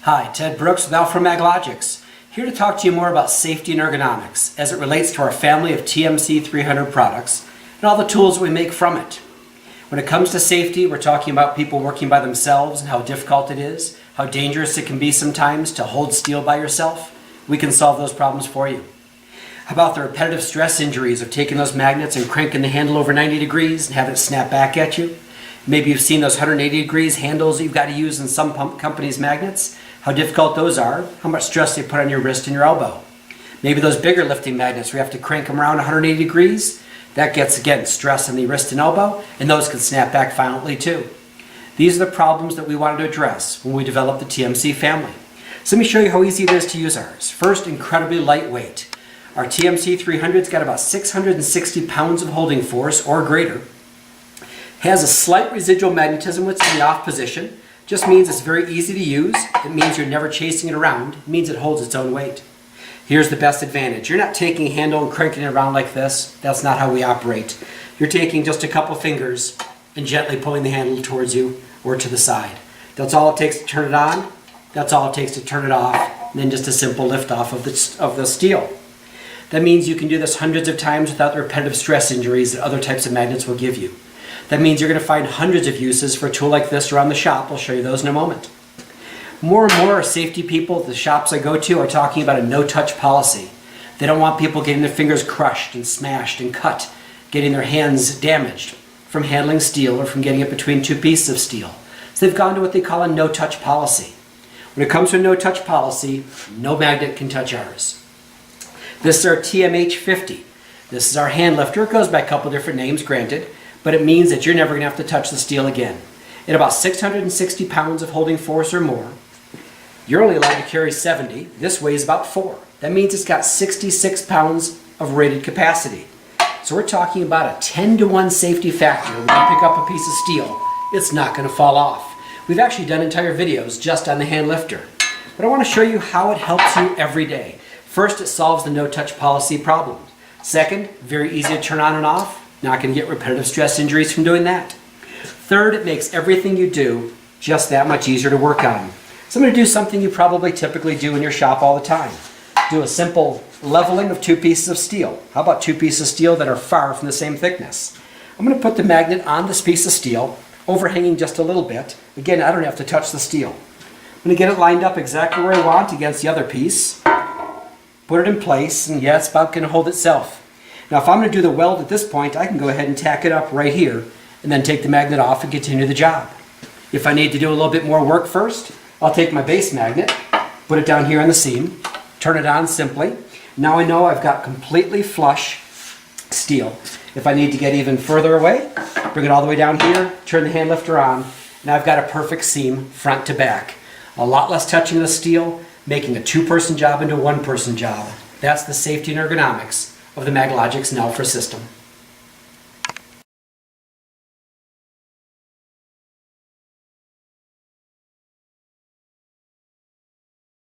Hi, Ted Brooks with Alfra Maglogix, here to talk to you more about safety and ergonomics as it relates to our family of TMC 300 products and all the tools we make from it. When it comes to safety, we're talking about people working by themselves and how difficult it is, how dangerous it can be sometimes to hold steel by yourself. We can solve those problems for you. How about the repetitive stress injuries of taking those magnets and cranking the handle over 90 degrees and having it snap back at you? Maybe you've seen those 180 degrees handles that you've got to use in some companies' magnets, how difficult those are, how much stress they put on your wrist and your elbow. Maybe those bigger lifting magnets where you have to crank them around 180 degrees, that gets, again, stress on the wrist and elbow, and those can snap back violently too. These are the problems that we wanted to address when we developed the TMC family. So let me show you how easy it is to use ours. First, incredibly lightweight. Our TMC 300's got about 660 pounds of holding force or greater. Has a slight residual magnetism when it's in the off position. Just means it's very easy to use. It means you're never chasing it around. It means it holds its own weight. Here's the best advantage. You're not taking a handle and cranking it around like this. That's not how we operate. You're taking just a couple fingers and gently pulling the handle towards you or to the side. That's all it takes to turn it on. That's all it takes to turn it off. And then just a simple lift off of the steel. That means you can do this hundreds of times without the repetitive stress injuries that other types of magnets will give you. That means you're going to find hundreds of uses for a tool like this around the shop. I'll show you those in a moment. More and more safety people at the shops I go to are talking about a no-touch policy. They don't want people getting their fingers crushed and smashed and cut, getting their hands damaged from handling steel or from getting it between two pieces of steel. So they've gone to what they call a no-touch policy. When it comes to a no-touch policy, no magnet can touch ours. This is our TMH50. This is our hand lifter. It goes by a couple different names, granted, but it means that you're never going to have to touch the steel again. At about 660 pounds of holding force or more, you're only allowed to carry 70. This weighs about 4. That means it's got 66 pounds of rated capacity. So we're talking about a 10-to-1 safety factor. When you pick up a piece of steel, it's not going to fall off. We've actually done entire videos just on the hand lifter. But I want to show you how it helps you every day. First, it solves the no-touch policy problem. Second, very easy to turn on and off. Not going to get repetitive stress injuries from doing that. Third, it makes everything you do just that much easier to work on. So I'm going to do something you probably typically do in your shop all the time. Do a simple leveling of two pieces of steel. How about two pieces of steel that are far from the same thickness? I'm going to put the magnet on this piece of steel, overhanging just a little bit. Again, I don't have to touch the steel. I'm going to get it lined up exactly where I want against the other piece. Put it in place, and yeah, it's about going to hold itself. Now, if I'm going to do the weld at this point, I can go ahead and tack it up right here and then take the magnet off and continue the job. If I need to do a little bit more work first, I'll take my base magnet, put it down here on the seam, turn it on simply. Now I know I've got completely flush steel. If I need to get even further away, bring it all the way down here, turn the hand lifter on, and I've got a perfect seam front to back. A lot less touching of the steel, making a two-person job into a one-person job. That's the safety and ergonomics of the Maglogix and Alfra system.